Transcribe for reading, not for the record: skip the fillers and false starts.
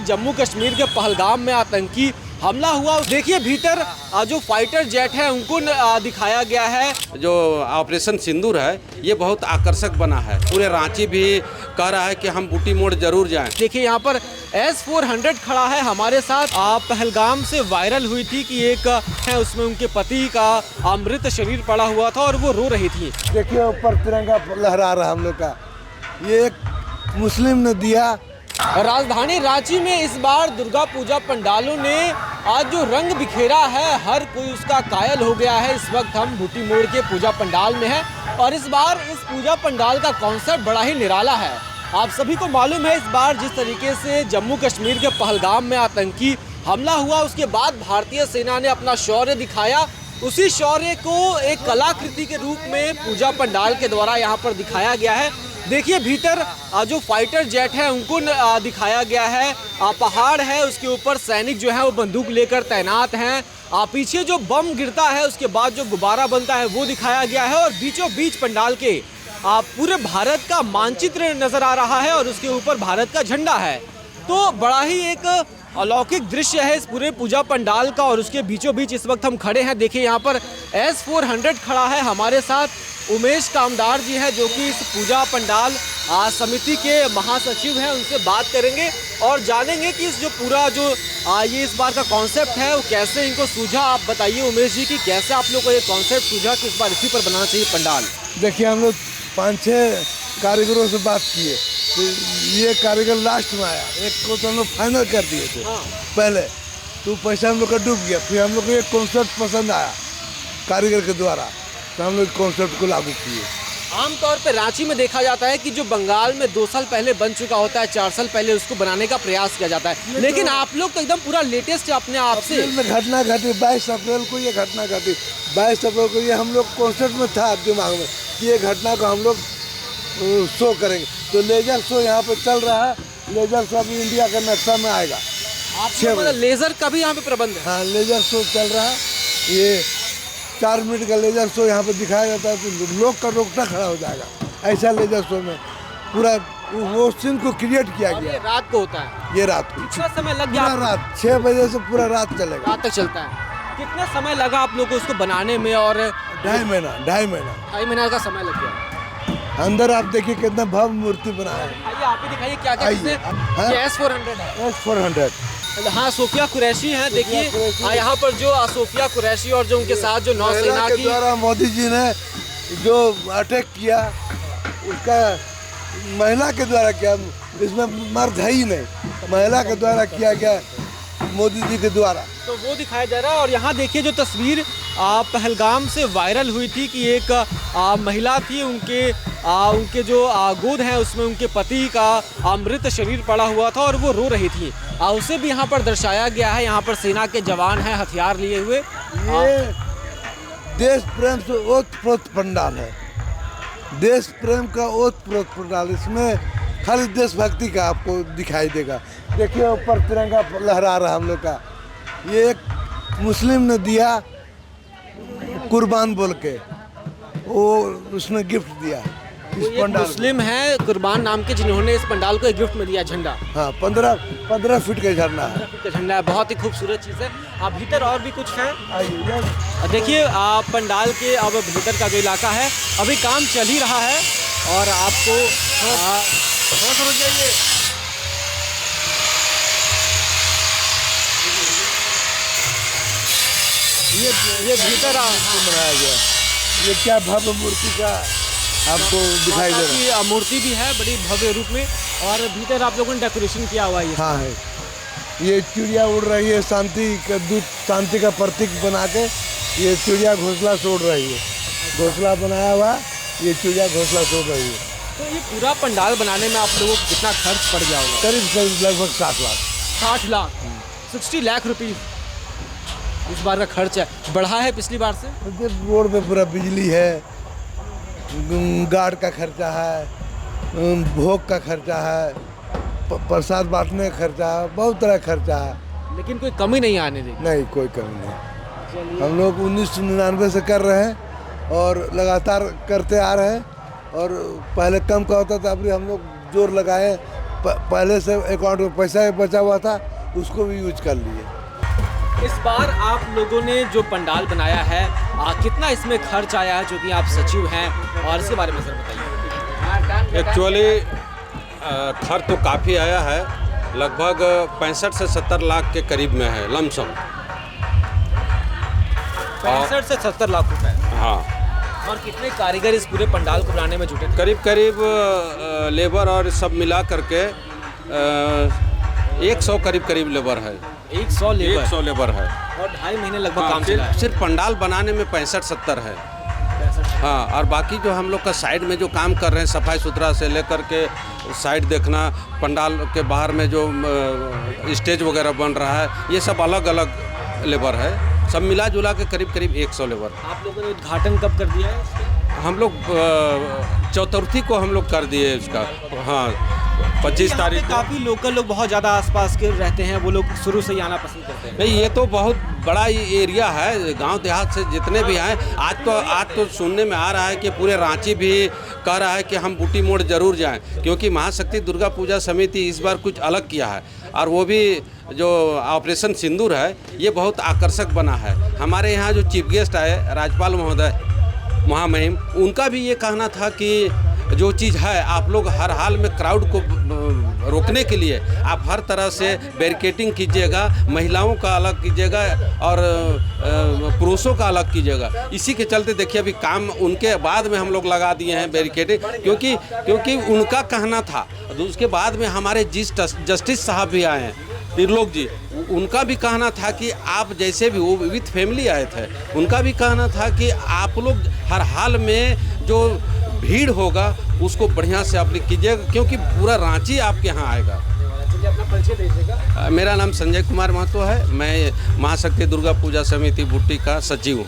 जम्मू कश्मीर के पहलगाम में आतंकी हमला हुआ। देखिए भीतर जो फाइटर जेट है उनको दिखाया गया है। जो ऑपरेशन सिंदूर है ये बहुत आकर्षक बना है। पूरे रांची भी कह रहा है कि हम बूटी मोड़ जरूर जाएं। देखिए यहाँ पर S-400 खड़ा है हमारे साथ। पहलगाम से वायरल हुई थी कि एक है उसमें उनके पति का मृत शरीर पड़ा हुआ था और वो रो रही थी। देखिए ऊपर तिरंगा लहरा रहा हम लोग का, ये एक मुस्लिम ने दिया। राजधानी रांची में इस बार दुर्गा पूजा पंडालों ने आज जो रंग बिखेरा है, हर कोई उसका कायल हो गया है। इस वक्त हम बूटी मोड़ के पूजा पंडाल में हैं और इस बार इस पूजा पंडाल का कॉन्सेप्ट बड़ा ही निराला है। आप सभी को मालूम है इस बार जिस तरीके से जम्मू कश्मीर के पहलगाम में आतंकी हमला हुआ, उसके बाद भारतीय सेना ने अपना शौर्य दिखाया। उसी शौर्य को एक कलाकृति के रूप में पूजा पंडाल के द्वारा यहाँ पर दिखाया गया है। देखिए भीतर जो फाइटर जेट है उनको दिखाया गया है। पहाड़ है, उसके ऊपर सैनिक जो है वो बंदूक लेकर तैनात हैं। पीछे जो बम गिरता है उसके बाद जो गुब्बारा बनता है वो दिखाया गया है और बीचों बीच पंडाल के पूरे भारत का मानचित्र नजर आ रहा है और उसके ऊपर भारत का झंडा है। तो बड़ा ही एक अलौकिक दृश्य है इस पूरे पूजा पंडाल का और उसके बीचों बीच इस वक्त हम खड़े हैं। देखिए यहाँ पर S-400 खड़ा है हमारे साथ। उमेश कामदार जी हैं जो कि इस पूजा पंडाल समिति के महासचिव हैं। उनसे बात करेंगे और जानेंगे कि इस जो पूरा जो ये इस बार का कॉन्सेप्ट है वो कैसे इनको सूझा। आप बताइए उमेश जी कि कैसे आप लोग को ये कॉन्सेप्ट सूझा कि इस बार इसी पर बनाना चाहिए पंडाल। देखिए हम लोग 5-6 कारीगरों से बात किए तो ये कारीगर लास्ट में आया। एक को तो हम लोग फाइनल कर दिए थे पहले, तो पैसा हम लोग का डूब गया। फिर हम लोग को एक कॉन्सेप्ट पसंद आया कारीगर के द्वारा, तो हम लोग कॉन्सेप्ट को लागू किए। आमतौर पर रांची में देखा जाता है कि जो बंगाल में 2 साल पहले बन चुका होता है, 4 साल पहले उसको बनाने का प्रयास किया जाता है, लेकिन आप लोग तो एकदम पूरा लेटेस्ट अपने आप से। घटना घटी 22 अप्रैल को, ये घटना घटी 22 अप्रैल को। ये हम लोग कॉन्सेप्ट में था दिमाग में कि ये घटना को हम लोग शो करेंगे। तो लेजर शो यहाँ पे चल रहा है। लेजर शो अभी इंडिया का नक्शा में आएगा। आप लेजर का भी यहाँ पे प्रबंध है? हाँ, लेजर शो चल रहा है। ये 4 मिनट का लेजर शो यहाँ पे दिखाया जाता है तो लोग का रोकटा खड़ा हो जाएगा। ऐसा लेजर शो में पूरा वो सीन को क्रिएट किया गया। ये रात को होता है? ये रात को। कितना समय लग गया? रात 6 बजे से पूरा रात चलेगा, रात तक चलता है। कितना समय लगा आप लोगों को उसको बनाने में? और 2.5 महीना का समय लग गया। अंदर आप देखिए कितना भव्य मूर्ति बना है। आइए आप ही दिखाइए क्या क्या है। S-400 है। S-400 हाँ, सोफिया कुरैशी हैं। देखिए यहाँ पर जो सोफिया कुरैशी और जो उनके साथ जो नौसेना की द्वारा मोदी जी ने जो अटैक किया उसका महिला के द्वारा किया। इसमें मर्द है ही नहीं, महिला के द्वारा किया गया मोदी जी के द्वारा। तो वो दिखाया जा रहा है। और यहाँ देखिए जो तस्वीर पहलगाम से वायरल हुई थी कि एक महिला थी, उनके जो गोद है उसमें उनके पति का मृत शरीर पड़ा हुआ था और वो रो रही थी। उसे भी यहाँ पर दर्शाया गया है। यहाँ पर सेना के जवान हैं हथियार लिए हुए। ये देश प्रेम से ओतप्रोत पंडाल है। देश प्रेम का ओतप्रोत पंडाल। इसमें खाली देशभक्ति का आपको दिखाई देगा। देखिए ऊपर तिरंगा लहरा रहा हम लोग का, ये एक मुस्लिम ने दिया कुर्बान बोल के, वो उसने गिफ्ट दिया इस पंडाल। मुस्लिम है कुर्बान नाम के जिन्होंने इस पंडाल को एक गिफ्ट में दिया झंडा। हाँ, 15 फीट का झंडा है। 15 फीट का झंडा है, बहुत ही खूबसूरत चीज़ है। अब भीतर और भी कुछ है। आइए देखिए पंडाल के अब भीतर का जो इलाका है अभी काम चल ही रहा है और आपको समझ जाइए। ये भीतर बनाया गया, ये क्या भव्य मूर्ति का आपको दिखाई दे रहा है। मूर्ति भी है बड़ी भव्य रूप में और भीतर आप लोगों ने डेकोरेशन किया हुआ है। हाँ है, ये चिड़िया उड़ रही है, शांति का दूत, शांति का प्रतीक बना के ये चिड़िया घोंसला से उड़ रही है। घोंसला बनाया हुआ, ये चिड़िया घोंसला से उड़ रही है। तो ये पूरा पंडाल बनाने में आप लोगों को कितना खर्च पड़ गया होगा? करीब लगभग 60 लाख। 60 लाख 60 लाख रुपये इस बार का खर्च है। बढ़ा है पिछली बार से? रोड पे पूरा बिजली है, गार्ड का खर्चा है, भोग का खर्चा है, प्रसाद बांटने का खर्चा है, बहुत तरह का खर्चा है। लेकिन कोई कमी नहीं आने देगी? नहीं, कोई कमी नहीं। हम लोग 1999 से कर रहे हैं और लगातार करते आ रहे हैं। और पहले कम का होता था, अभी हम लोग जोर लगाए पहले से अकाउंट में पैसा बचा हुआ था, उसको भी यूज कर लिए। इस बार आप लोगों ने जो पंडाल बनाया है कितना इसमें खर्च आया है, जो कि आप सचिव हैं, और इसके बारे में सर बताइए। एक्चुअली खर्च तो काफ़ी आया है, लगभग 65 से 70 लाख के करीब में है लमसम। 65 से 70 लाख रुपए। हाँ। और कितने कारीगर इस पूरे पंडाल को बनाने में जुटे थे? करीब लेबर और सब मिला करके 100 करीब लेबर है। 100 लेबर? 100 लेबर है। और 2.5 महीने लगभग काम चला है। सिर्फ पंडाल बनाने में 65-70 है। हाँ, और बाकी जो हम लोग का साइड में जो काम कर रहे हैं, सफाई सुथरा से लेकर के साइड देखना, पंडाल के बाहर में जो स्टेज वगैरह बन रहा है, ये सब अलग अलग लेबर है। सब मिला जुला के करीब 100 लेबर। आप लोगों ने उद्घाटन कब कर दिया है? हम लोग चौथी को हम लोग कर दिए इसका। हाँ, 25 तारीख को। काफ़ी लोकल लोग बहुत ज़्यादा आसपास के रहते हैं, वो लोग शुरू से ही आना पसंद करते हैं। नहीं, ये तो बहुत बड़ा एरिया है, गांव देहात से जितने भी आए। आज तो सुनने में आ रहा है कि पूरे रांची भी कह रहा है कि हम बूटी मोड़ जरूर जाएं, क्योंकि महाशक्ति दुर्गा पूजा समिति इस बार कुछ अलग किया है। और वो भी जो ऑपरेशन सिंदूर है, ये बहुत आकर्षक बना है। हमारे यहाँ जो चीफ गेस्ट आए राज्यपाल महोदय महामहिम, उनका भी ये कहना था कि जो चीज़ है, आप लोग हर हाल में क्राउड को रोकने के लिए आप हर तरह से बैरिकेडिंग कीजिएगा, महिलाओं का अलग कीजिएगा और पुरुषों का अलग कीजिएगा। इसी के चलते देखिए अभी काम उनके बाद में हम लोग लगा दिए हैं बैरिकेडिंग, क्योंकि उनका कहना था। उसके बाद में हमारे जस्टिस साहब भी आए हैं, त्रिलोक जी, उनका भी कहना था कि आप जैसे भी, वो विथ फैमिली आए थे, उनका भी कहना था कि आप लोग हर हाल में जो भीड़ होगा उसको बढ़िया से आप कीजिएगा, क्योंकि पूरा रांची आपके यहाँ आएगा। अपना परिचय दीजिएगा। मेरा नाम संजय कुमार महतो है, मैं महाशक्ति दुर्गा पूजा समिति बूटी का सचिव हूँ।